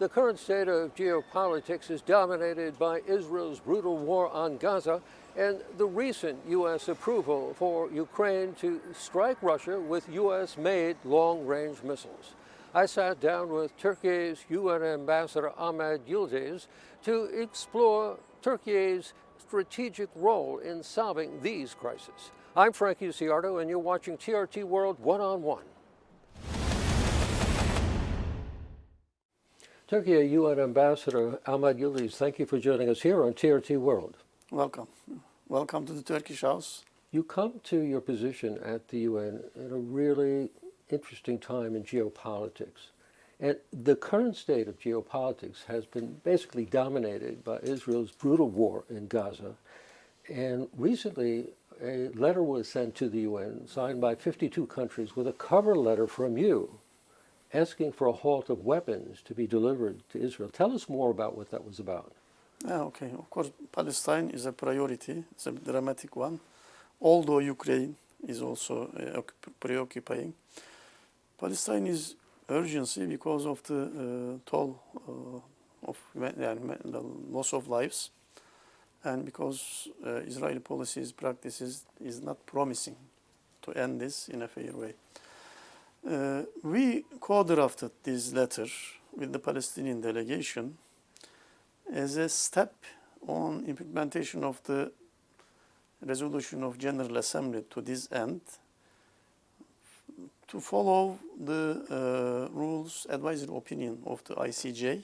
The current state of geopolitics is dominated by Israel's brutal war on Gaza and the recent U.S. approval for Ukraine to strike Russia with U.S.-made long-range missiles. I sat down with Turkey's UN Ambassador Ahmet Yildiz to explore Turkey's strategic role in solving these crises. I'm Frank Uciardo, and you're watching TRT World One-on-One. Turkey UN Ambassador Ahmet Yildiz, thank you for joining us here on TRT World. Welcome. Welcome to the Turkish house. You come to your position at the UN at a really interesting time in geopolitics. And the current state of geopolitics has been basically dominated by Israel's brutal war in Gaza. And recently, a letter was sent to the UN, signed by 52 countries, with a cover letter from you, asking for a halt of weapons to be delivered to Israel. Tell us more about what that was about. Okay, of course, Palestine is a priority. It's a dramatic one, although Ukraine is also preoccupying. Palestine is urgency because of the toll of the loss of lives, and because Israeli policies, practices is not promising to end this in a fair way. We co-drafted this letter with the Palestinian delegation as a step on implementation of the resolution of General Assembly to this end, to follow the rules, advisory opinion of the ICJ,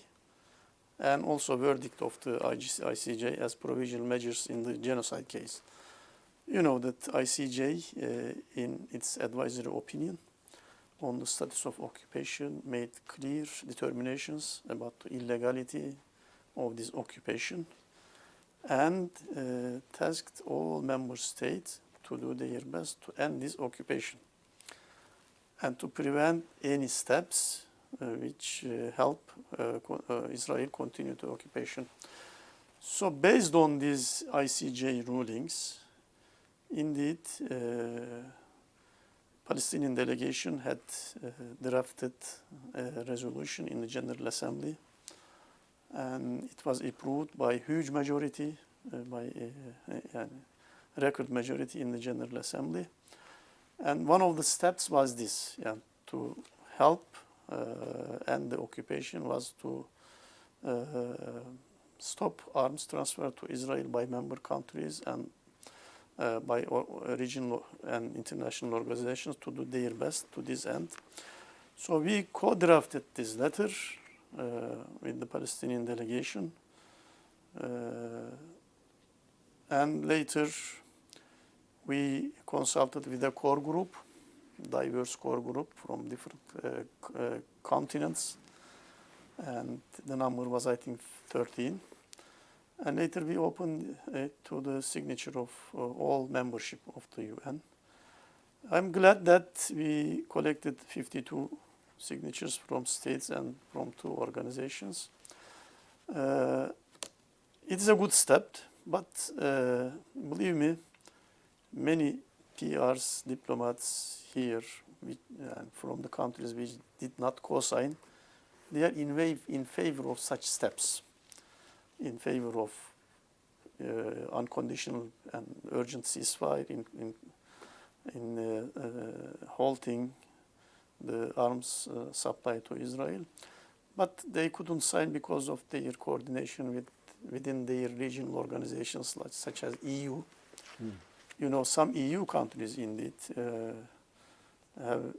and also verdict of the ICJ as provisional measures in the genocide case. You know that ICJ, in its advisory opinion on the status of occupation, made clear determinations about the illegality of this occupation and tasked all member states to do their best to end this occupation and to prevent any steps which help Israel continue the occupation. So based on these ICJ rulings, indeed, Palestinian delegation had drafted a resolution in the General Assembly, and it was approved by a huge majority, by a record majority in the General Assembly. And one of the steps was this, to help end the occupation was to stop arms transfer to Israel by member countries and by regional and international organizations to do their best to this end. So we co-drafted this letter with the Palestinian delegation, and later we consulted with a core group, diverse core group from different continents, and the number was, I think, 13. And later we opened it to the signature of all membership of the UN. I'm glad that we collected 52 signatures from states and from 2 organizations. It's a good step, but believe me, many PRs, diplomats here from the countries which did not co-sign, they are in favor of such steps, in favor of unconditional and urgent ceasefire, in halting the arms supply to Israel. But they couldn't sign because of their coordination within their regional organizations such as EU. You know, some EU countries indeed have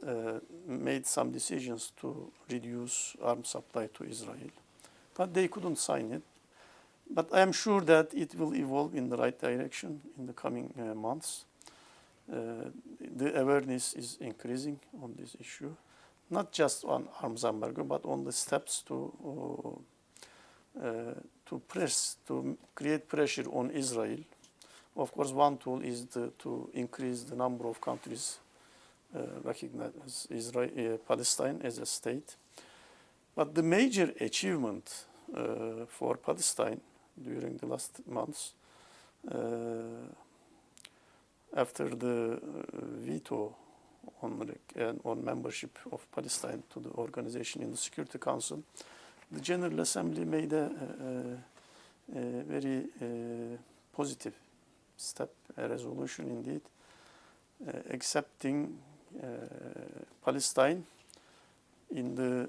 made some decisions to reduce arms supply to Israel, but they couldn't sign it. But I am sure that it will evolve in the right direction in the coming months. The awareness is increasing on this issue, not just on arms embargo, but on the steps to create pressure on Israel. Of course, one tool is to increase the number of countries recognize Palestine as a state. But the major achievement for Palestine during the last months, after the veto on membership of Palestine to the organization in the Security Council, the General Assembly made a very positive step, a resolution indeed, accepting Palestine in the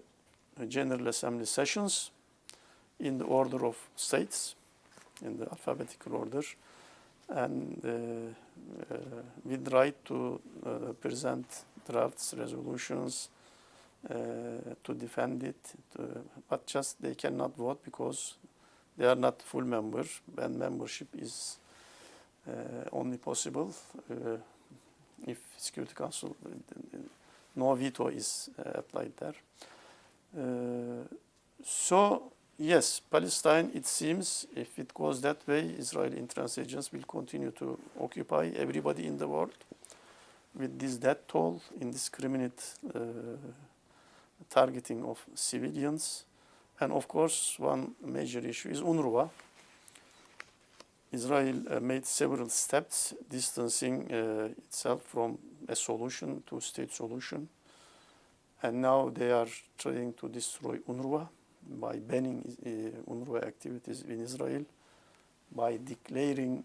General Assembly sessions in the order of states, in the alphabetical order, and with right to present drafts, resolutions, to defend it, but just they cannot vote because they are not full member, and membership is only possible if Security Council, no veto is applied there. So yes, Palestine, it seems, if it goes that way, Israeli intransigence will continue to occupy everybody in the world with this death toll, indiscriminate targeting of civilians. And of course, one major issue is UNRWA. Israel made several steps distancing itself from a solution to a state solution. And now they are trying to destroy UNRWA by banning UNRWA activities in Israel, by declaring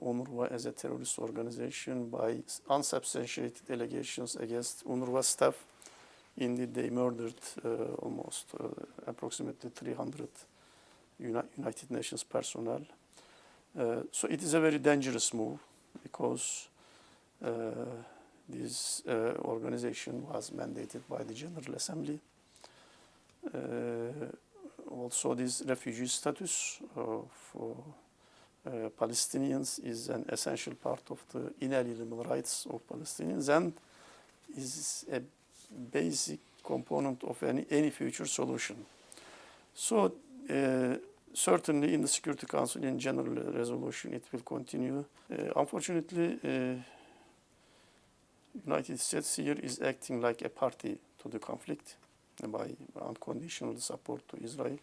UNRWA as a terrorist organization, by unsubstantiated allegations against UNRWA staff. Indeed, they murdered approximately 300 United Nations personnel. So it is a very dangerous move because this organization was mandated by the General Assembly. Also, this refugee status for Palestinians is an essential part of the inalienable rights of Palestinians and is a basic component of any future solution. So certainly in the Security Council, in general resolution, it will continue. Unfortunately, United States here is acting like a party to the conflict by unconditional support to Israel.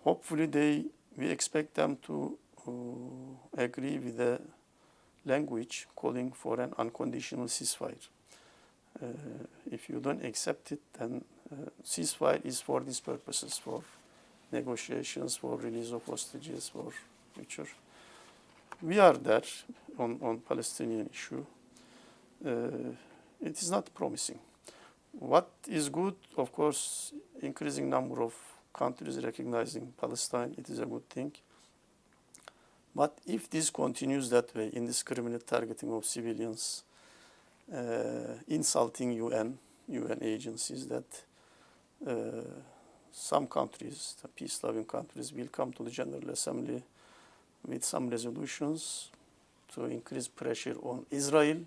Hopefully we expect them to agree with the language calling for an unconditional ceasefire. If you don't accept it, then ceasefire is for these purposes, for negotiations, for release of hostages, for future. We are there on Palestinian issue. It is not promising. What is good, of course, increasing number of countries recognizing Palestine, it is a good thing. But if this continues that way, indiscriminate targeting of civilians, insulting UN agencies, that some countries, the peace-loving countries, will come to the General Assembly with some resolutions to increase pressure on Israel,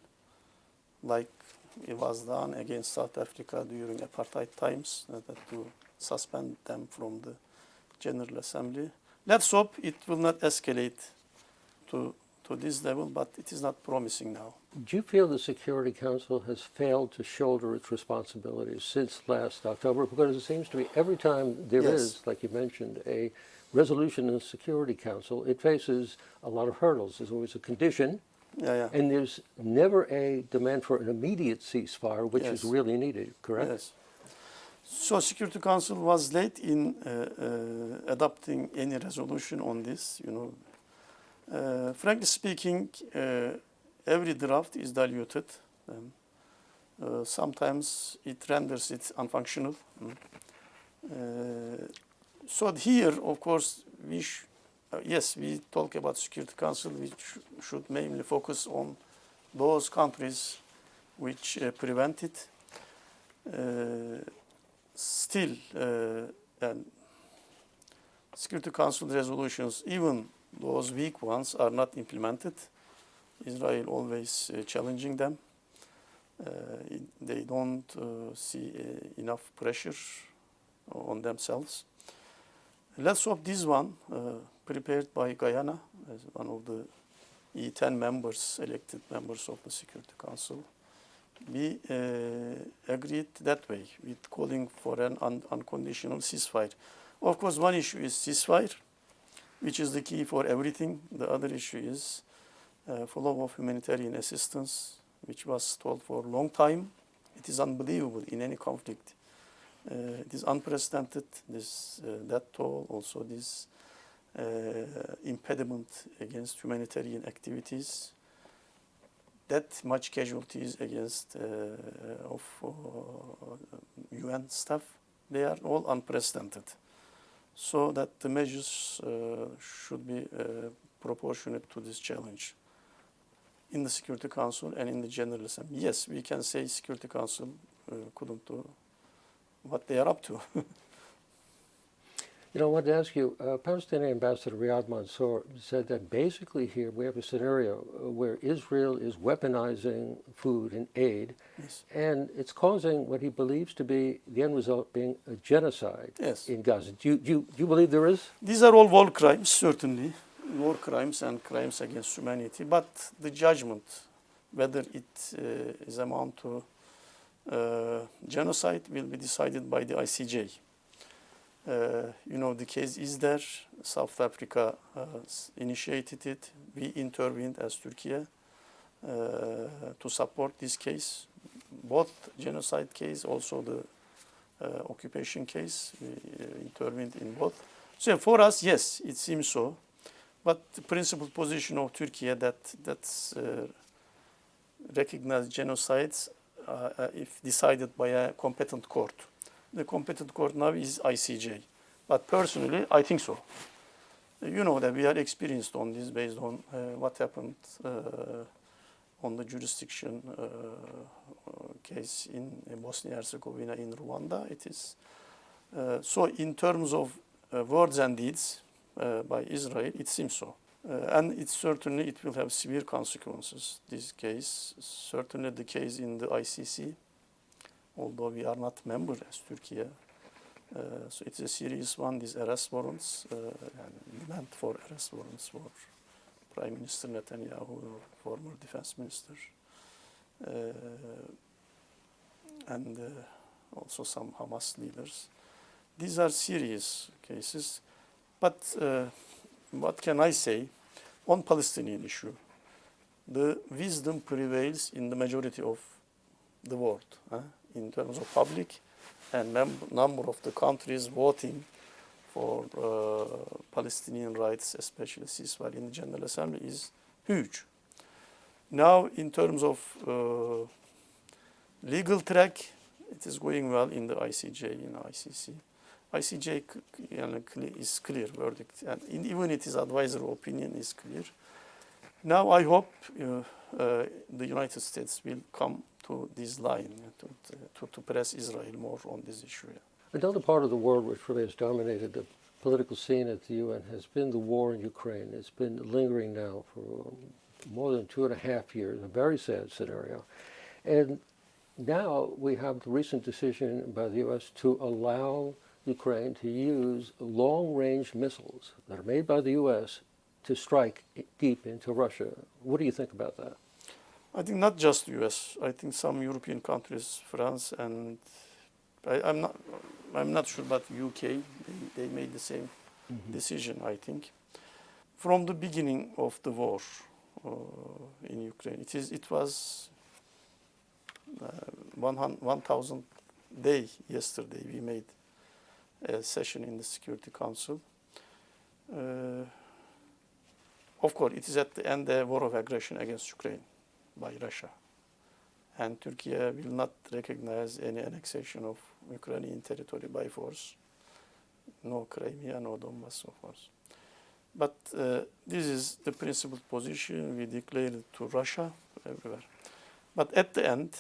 like it was done against South Africa during apartheid times, to suspend them from the General Assembly. Let's hope it will not escalate to this level, but it is not promising now. Do you feel the Security Council has failed to shoulder its responsibilities since last October? Because it seems to be every time there is, like you mentioned, a resolution in the Security Council, it faces a lot of hurdles. There's always a condition, and there's never a demand for an immediate ceasefire, which is really needed, correct? Yes. So Security Council was late in adopting any resolution on this. Frankly speaking, every draft is diluted. Sometimes it renders it unfunctional. So here, of course, we talk about Security Council. We should mainly focus on those countries which prevent it. Still, Security Council resolutions, even those weak ones, are not implemented. Israel always challenging them. They don't see enough pressure on themselves. Let's hope this one, prepared by Guyana as one of the E10 members, elected members of the Security Council, be agreed that way, with calling for an unconditional ceasefire. Of course, one issue is ceasefire, which is the key for everything. The other issue is flow of humanitarian assistance, which was stalled for a long time. It is unbelievable in any conflict. It is unprecedented, this death toll, also this impediment against humanitarian activities, that much casualties against of UN staff. They are all unprecedented. So that the measures should be proportionate to this challenge in the Security Council and in the General Assembly. Yes, we can say Security Council couldn't do what they are up to. You know, I wanted to ask you, Palestinian Ambassador Riyad Mansour said that basically here we have a scenario where Israel is weaponizing food and aid, Yes. and it's causing what he believes to be the end result being a genocide Yes. in Gaza. Do you believe there is? These are all war crimes, certainly, war crimes and crimes against humanity, but the judgment, whether it is amount to genocide, will be decided by the ICJ. You know, the case is there. South Africa initiated it. We intervened as Turkey to support this case, both genocide case, also the occupation case. We intervened in both. So for us, yes, it seems so. But the principal position of Turkey that's recognized genocides if decided by a competent court. The competent court now is ICJ. But personally, I think so. You know that we are experienced on this based on what happened on the jurisdiction case in Bosnia-Herzegovina, in Rwanda. It is so in terms of words and deeds by Israel, it seems so. And it certainly it will have severe consequences, this case. Certainly the case in the ICC, although we are not member as Turkey. So it's a serious one, these arrest warrants, and demand for arrest warrants for Prime Minister Netanyahu, former defense minister, and also some Hamas leaders. These are serious cases, but what can I say? On Palestinian issue, the wisdom prevails in the majority of the world, in terms of public and number of the countries voting for Palestinian rights, especially ceasefire in the General Assembly, is huge. Now, in terms of legal track, it is going well in the ICJ, in ICC. ICJ is clear verdict, and even its advisory opinion is clear. Now I hope the United States will come to this line to press Israel more on this issue. Another part of the world which really has dominated the political scene at the UN has been the war in Ukraine. It's been lingering now for more than 2.5 years, a very sad scenario. And now we have the recent decision by the U.S. to allow Ukraine to use long-range missiles that are made by the U.S. to strike deep into Russia. What do you think about that? I think not just the U.S. I think some European countries, France, and I'm not sure about UK. They made the same decision, I think. From the beginning of the war in Ukraine, it was 1,000 day yesterday. We made a session in the Security Council. Of course, it is at the end a war of aggression against Ukraine by Russia. And Turkey will not recognize any annexation of Ukrainian territory by force. No Crimea, no Donbass, of course. But this is the principal position we declared to Russia everywhere. But at the end,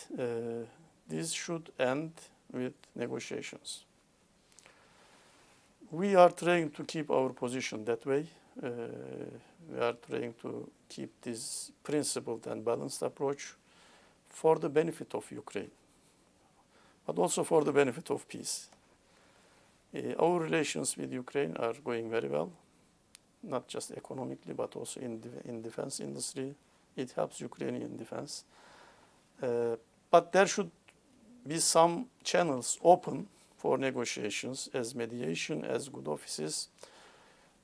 this should end with negotiations. We are trying to keep our position that way. We are trying to keep this principled and balanced approach for the benefit of Ukraine, but also for the benefit of peace. Our relations with Ukraine are going very well, not just economically, but also in defense industry. It helps Ukrainian defense. But there should be some channels open for negotiations as mediation, as good offices.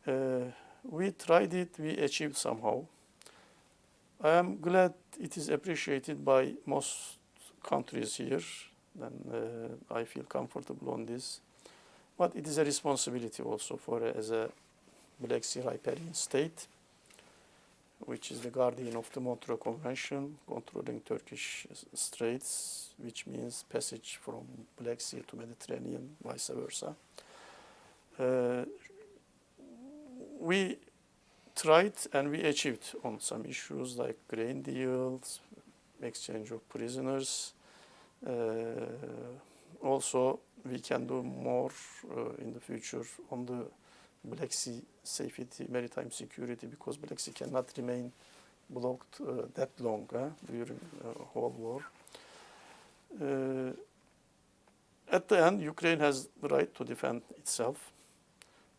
We tried it, we achieved somehow. I am glad it is appreciated by most countries here. then I feel comfortable on this. But it is a responsibility also as a Black Sea riparian state, which is the guardian of the Montreux Convention, controlling Turkish straits, which means passage from Black Sea to Mediterranean, vice versa. We tried and we achieved on some issues like grain deals, exchange of prisoners. Also, we can do more in the future on the Black Sea safety, maritime security, because Black Sea cannot remain blocked that long during the whole war. At the end, Ukraine has the right to defend itself,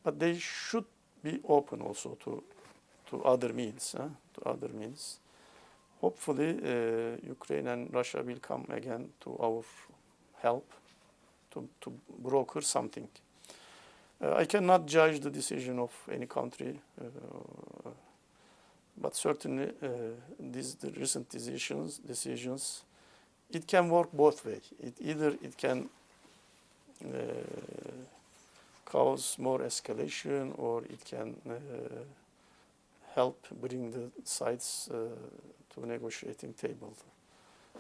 but they should be open also to other means. Hopefully, Ukraine and Russia will come again to our help to broker something. I cannot judge the decision of any country, but certainly the recent decisions, it can work both ways. Either it can cause more escalation, or it can help bring the sides to a negotiating table.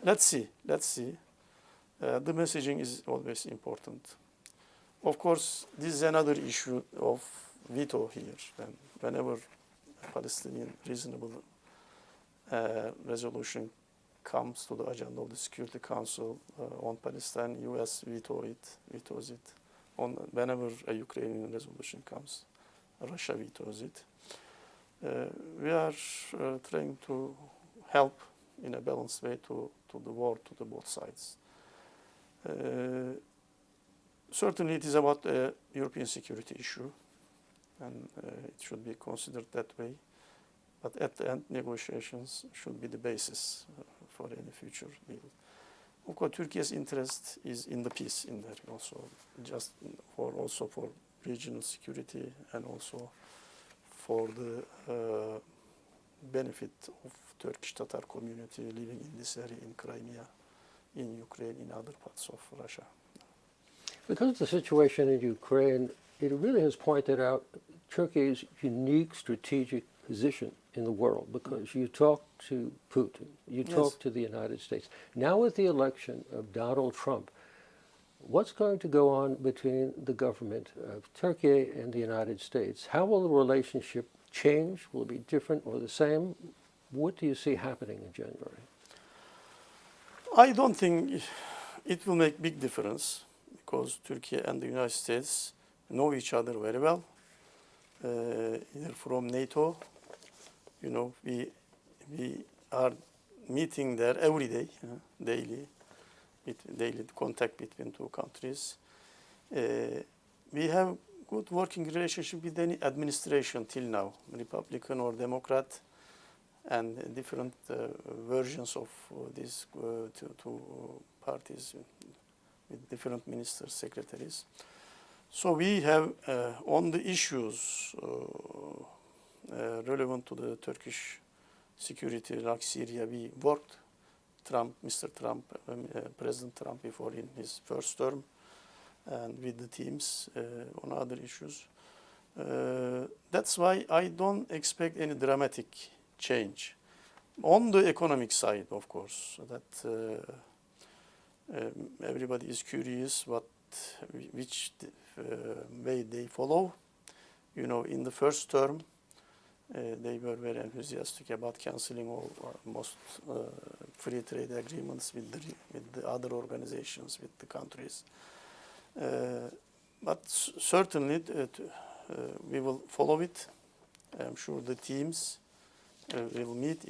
Let's see. The messaging is always important. Of course, this is another issue of veto here. And whenever a Palestinian reasonable resolution comes to the agenda of the Security Council on Palestine, U.S. vetoes it. Whenever a Ukrainian resolution comes, Russia vetoes it. We are trying to help in a balanced way to the war, to the both sides. Certainly it is about a European security issue, and it should be considered that way. But at the end, negotiations should be the basis for any future deal. Of course, Turkey's interest is in the peace in there also, also for regional security, and also for the benefit of Turkish Tatar community living in this area, in Crimea, in Ukraine, in other parts of Russia. Because of the situation in Ukraine, it really has pointed out Turkey's unique strategic position in the world, because you talk to Putin, you talk to the United States. Now with the election of Donald Trump, what's going to go on between the government of Turkey and the United States? How will the relationship change? Will it be different or the same? What do you see happening in January? I don't think it will make big difference, because Turkey and the United States know each other very well. Either from NATO, we are meeting there every day, daily contact between two countries. We have good working relationship with any administration till now, Republican or Democrat, and different versions of these two parties with different ministers, secretaries. So we have on the issues relevant to the Turkish security, like Syria, we worked President Trump before in his first term, and with the teams on other issues. That's why I don't expect any dramatic change. On the economic side, of course, that everybody is curious which way they follow. In the first term, they were very enthusiastic about canceling most free trade agreements with the other organizations, with the countries. But certainly we will follow it. I'm sure the teams will meet,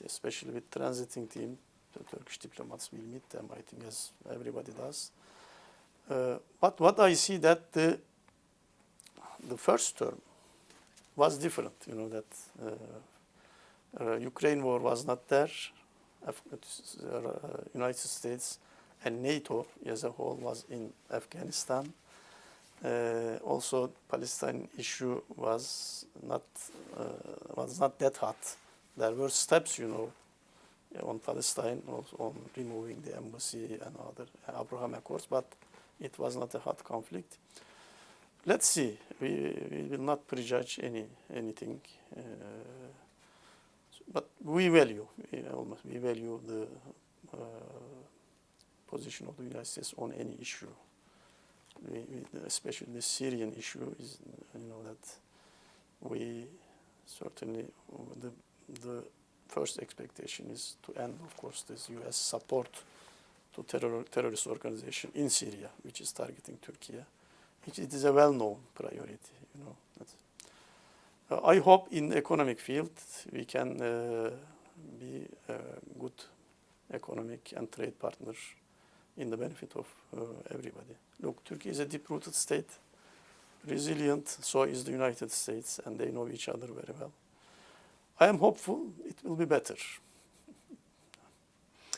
especially with transiting team. The Turkish diplomats will meet them, I think, as everybody does. But what I see that the first term was different. That Ukraine war was not there. United States and NATO as a whole was in Afghanistan. Also, Palestine issue was not that hot. There were steps, on Palestine, also on removing the embassy and other Abraham Accords, but it was not a hot conflict. Let's see. We will not prejudge anything, but we value the position of the United States on any issue. Especially the Syrian issue is, that we certainly the first expectation is to end, of course, this U.S. support to terrorist organization in Syria, which is targeting Turkey. It is a well-known priority. I hope in the economic field we can be a good economic and trade partner in the benefit of everybody. Look, Turkey is a deep-rooted state, resilient, so is the United States, and they know each other very well. I am hopeful it will be better.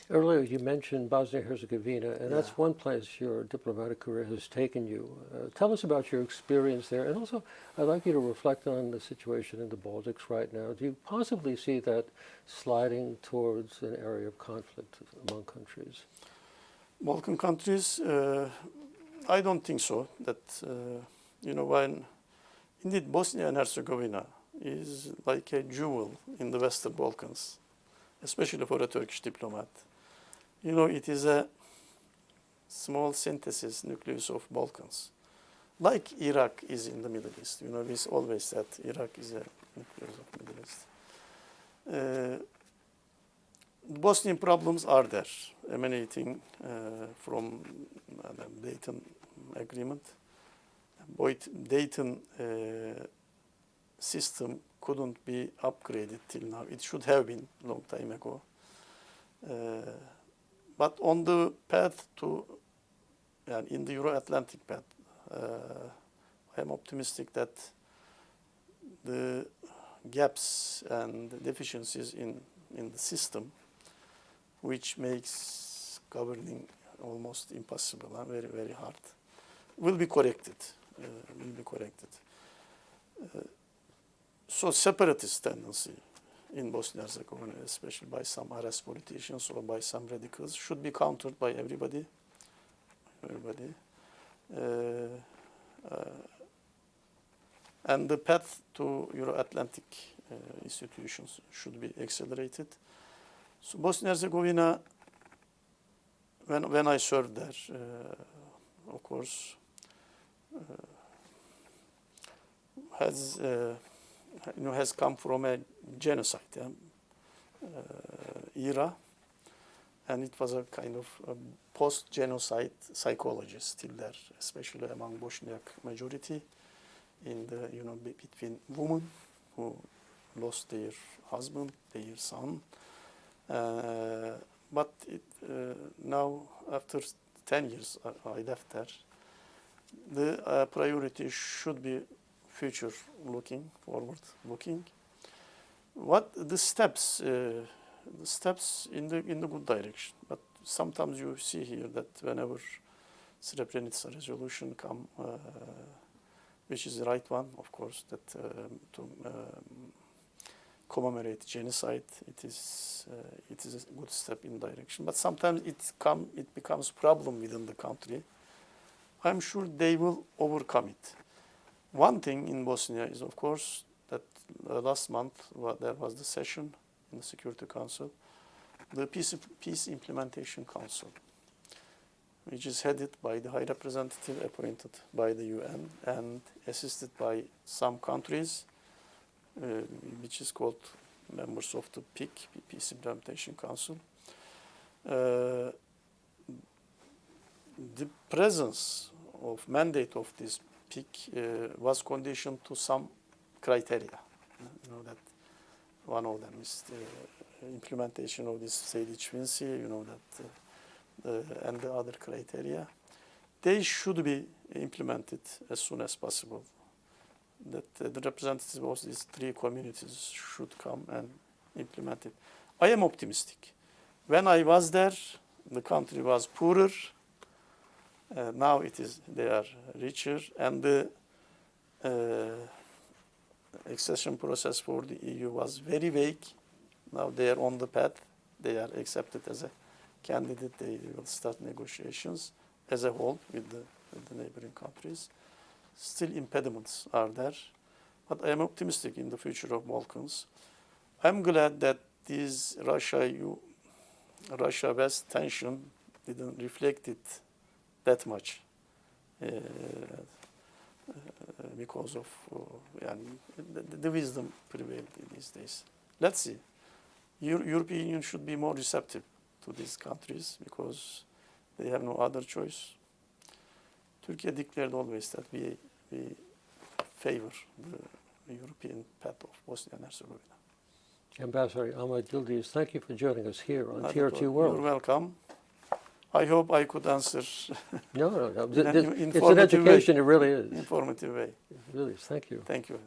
Earlier you mentioned Bosnia-Herzegovina, and Yeah. that's one place your diplomatic career has taken you. Tell us about your experience there, and also I'd like you to reflect on the situation in the Baltics right now. Do you possibly see that sliding towards an area of conflict among countries? Balkan countries, I don't think so. That, when indeed Bosnia and Herzegovina is like a jewel in the Western Balkans, especially for a Turkish diplomat. It is a small synthesis nucleus of Balkans, like Iraq is in the Middle East. We always said Iraq is a nucleus of Middle East. The Bosnian problems are there, emanating from the Dayton Agreement. Dayton system couldn't be upgraded till now. It should have been a long time ago. But on the path to, in the Euro-Atlantic path, I am optimistic that the gaps and the deficiencies in the system, which makes governing almost impossible, very, very hard, will be corrected. So separatist tendency in Bosnia-Herzegovina, especially by some Aras politicians or by some radicals, should be countered by everybody. And the path to Euro-Atlantic institutions should be accelerated. So Bosnia-Herzegovina, when I served there, of course, has come from a genocide era, and it was a kind of a post-genocide psychology still there, especially among Bosniak majority, in the between women who lost their husband, their son. But now, after 10 years, I left there. The priority should be future-looking, forward-looking. What the steps? The steps in the good direction. But sometimes you see here that whenever Srebrenica resolution come, which is the right one, of course, that to commemorate genocide, it is a good step in direction. But sometimes it becomes problem within the country. I'm sure they will overcome it. One thing in Bosnia is, of course, that last month there was the session in the Security Council, the Peace Implementation Council, which is headed by the High Representative appointed by the UN and assisted by some countries, which is called members of the PIC, Peace Implementation Council. The presence of mandate of this PIC was conditioned to some criteria. That one of them is the implementation of this Sejdić Vinci, and the other criteria. They should be implemented as soon as possible. That the representatives of these three communities should come and implement it. I am optimistic. When I was there, the country was poorer. Now they are richer, and the accession process for the EU was very vague. Now they are on the path. they are accepted as a candidate, they will start negotiations as a whole with the neighboring countries. Still impediments are there, but I am optimistic in the future of Balkans. I'm glad that this Russia-West tension didn't reflect it that much because of the wisdom prevailed these days. Let's see. European Union should be more receptive to these countries because they have no other choice. Turkey declared always that we favor the European path of Bosnia and Herzegovina. Ambassador Ahmet Yildiz, thank you for joining us here on Not at TRT all. World. You're welcome. I hope I could answer No. in an It's an education, way. it really is. Informative way. It really is. Thank you. Thank you.